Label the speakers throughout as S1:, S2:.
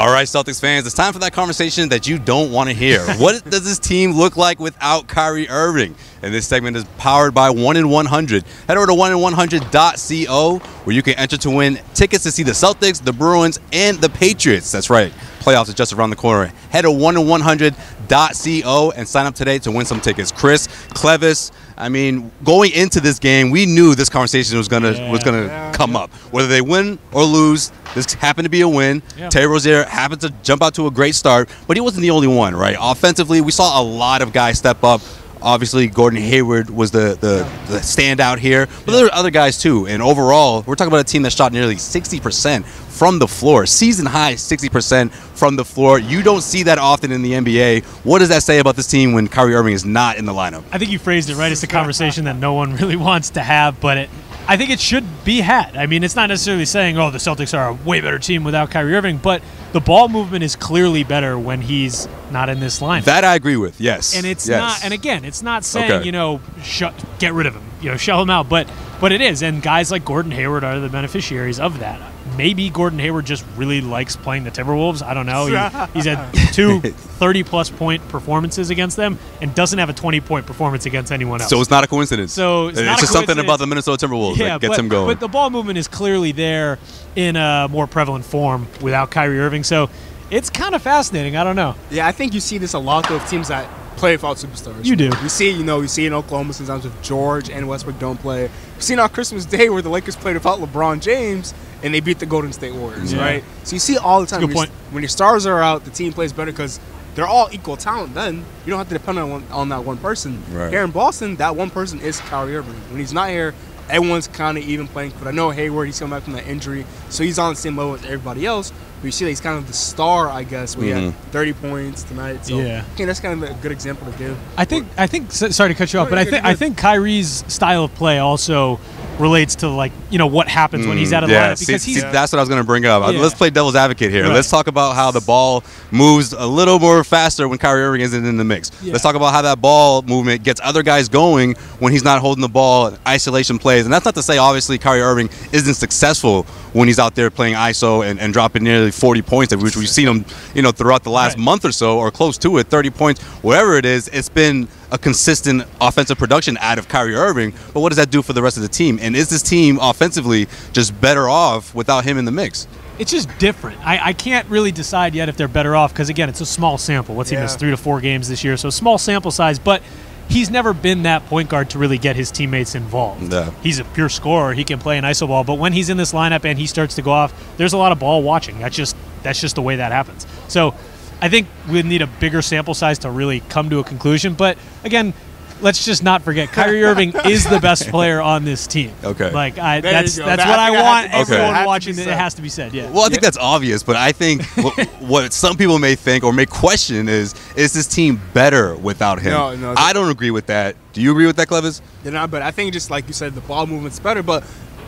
S1: All right, Celtics fans, it's time for that conversation that you don't want to hear. What does this team look like without Kyrie Irving? And this segment is powered by 1in100. Head over to 1in100.co where you can enter to win tickets to see the Celtics, the Bruins, and the Patriots. That's right. Playoffs are just around the corner. Head to 1in100.co and sign up today to win some tickets. Chris, Clevis, I mean, going into this game, we knew this conversation was gonna come up. Whether they win or lose, this happened to be a win. Yeah. Terry Rozier happened to jump out to a great start, but he wasn't the only one, right? Offensively, we saw a lot of guys step up. Obviously, Gordon Hayward was the standout here, but there were other guys too. And overall, we're talking about a team that shot nearly 60% from the floor, season high 60% from the floor. You don't see that often in the NBA. What does that say about this team when Kyrie Irving is not in the lineup?
S2: I think you phrased it right. It's a conversation that no one really wants to have, but I think it should be had. I mean, it's not necessarily saying, oh, the Celtics are a way better team without Kyrie Irving, but the ball movement is clearly better when he's not in this lineup.
S1: That I agree with, yes.
S2: And it's not, and again, it's not saying, get rid of him, shell him out, but it is. And guys like Gordon Hayward are the beneficiaries of that. Maybe Gordon Hayward just really likes playing the Timberwolves. I don't know. He's had two 30-plus point performances against them and doesn't have a 20-point performance against anyone else.
S1: So it's not a coincidence.
S2: So it's
S1: just something about the Minnesota Timberwolves that gets him going.
S2: But the ball movement is clearly there in a more prevalent form without Kyrie Irving. So it's kind of fascinating. I don't know.
S3: Yeah, I think you see this a lot though, with teams that play without superstars.
S2: You do.
S3: You see in Oklahoma sometimes if George and Westbrook don't play. We've seen on Christmas Day where the Lakers played without LeBron James and they beat the Golden State Warriors, right? So you see all the time when your stars are out, the team plays better because they're all equal talent. Then you don't have to depend on that one person.
S1: Right.
S3: Here in Boston, that one person is Kyrie Irving. When he's not here, everyone's kind of even playing. But I know Hayward, he's coming back from that injury, so he's on the same level as everybody else. But you see that he's kind of the star, I guess. We had 30 points tonight. So I think that's kind of a good example to give.
S2: I think. Sorry to cut you off, but I think Kyrie's style of play also relates to what happens when he's out of the lineup. Because
S1: that's what I was going to bring up. Let's play devil's advocate here. Right. Let's talk about how the ball moves a little more faster when Kyrie Irving isn't in the mix. Yeah. Let's talk about how that ball movement gets other guys going when he's not holding the ball, isolation plays. And that's not to say, obviously, Kyrie Irving isn't successful when he's out there playing ISO and dropping nearly 40 points, which we've seen him, throughout the last month or so, or close to it, 30 points, whatever it is. It's been a consistent offensive production out of Kyrie Irving, but what does that do for the rest of the team? And is this team offensively just better off without him in the mix?
S2: It's just different. I can't really decide yet if they're better off because, again, it's a small sample. What's he missed 3 to 4 games this year, so small sample size, but he's never been that point guard to really get his teammates involved. Yeah. He's a pure scorer. He can play an iso ball, but when he's in this lineup and he starts to go off, there's a lot of ball watching. That's just the way that happens. So I think we need a bigger sample size to really come to a conclusion. But, again, let's just not forget, Kyrie Irving is the best player on this team.
S1: Okay.
S2: That's what I want everyone watching. It has to be said, yeah.
S1: Well, I think that's obvious, but I think what some people may think or may question is this team better without him? No. I don't agree with that. Do you agree with that, Clevis?
S3: They're not, but I think just like you said, the ball movement's better, but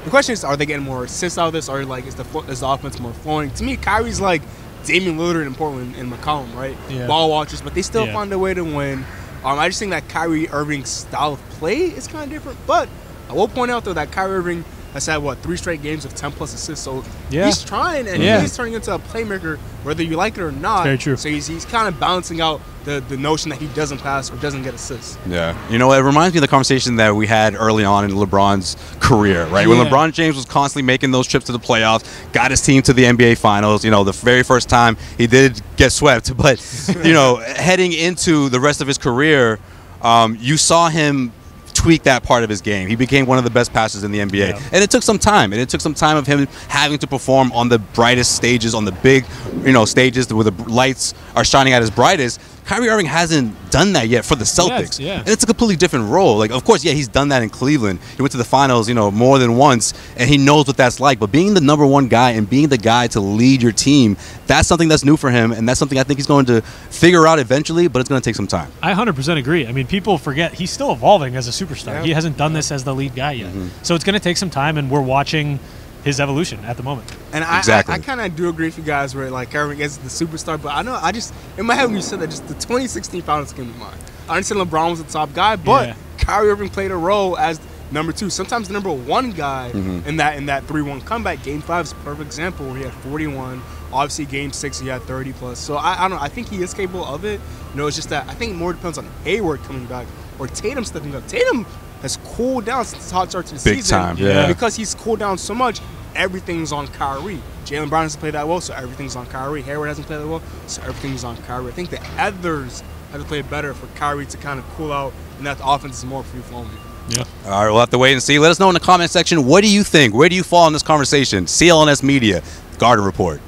S3: the question is, are they getting more assists out of this, or is the offense more flowing? To me, Kyrie's like Damian Lillard in Portland and McCollum, right? Yeah. Ball watchers, but they still find a way to win. I just think that Kyrie Irving's style of play is kind of different. But I will point out, though, that Kyrie Irving has had, 3 straight games of 10-plus assists. So he's trying, and he's turning into a playmaker, whether you like it or not.
S2: Very true.
S3: So he's kind of balancing out the notion that he doesn't pass or doesn't get assists.
S1: Yeah. It reminds me of the conversation that we had early on in LeBron's career, right? When LeBron James was constantly making those trips to the playoffs, got his team to the NBA Finals, the very first time he did get swept. But, heading into the rest of his career, you saw him tweak that part of his game. He became one of the best passers in the NBA. Yeah. And it took some time. And it took some time of him having to perform on the brightest stages, on the big, stages where the lights are shining at his brightest. Kyrie Irving hasn't done that yet for the Celtics. And it's a completely different role. Of course, he's done that in Cleveland. He went to the finals, more than once, and he knows what that's like. But being the number one guy and being the guy to lead your team, that's something that's new for him, and that's something I think he's going to figure out eventually, but it's going to take some time.
S2: I 100% agree. I mean, people forget he's still evolving as a superstar. Yeah. He hasn't done this as the lead guy yet. So it's going to take some time, and we're watching his evolution at the moment.
S3: And I kind of do agree with you guys where Irving is the superstar, but I just in my head when you said that, just the 2016 finals came to mind. I understand LeBron was the top guy, but Kyrie Irving played a role as Number two, sometimes the number one guy in that 3-1 comeback. Game 5 is a perfect example where he had 41. Obviously, Game 6 he had 30 plus. So I don't know. I think he is capable of it. It's just that I think it more depends on Hayward coming back or Tatum stepping up. Tatum has cooled down since the hot start to the season. Big
S1: time, yeah.
S3: Because he's cooled down so much, everything's on Kyrie. Jaylen Brown hasn't played that well, so everything's on Kyrie. Hayward hasn't played that well, so everything's on Kyrie. I think the others have to play better for Kyrie to kind of cool out, and that the offense is more free-flowing.
S2: Yeah.
S1: All right, we'll have to wait and see. Let us know in the comment section, what do you think? Where do you fall in this conversation? CLNS Media, Garden Report.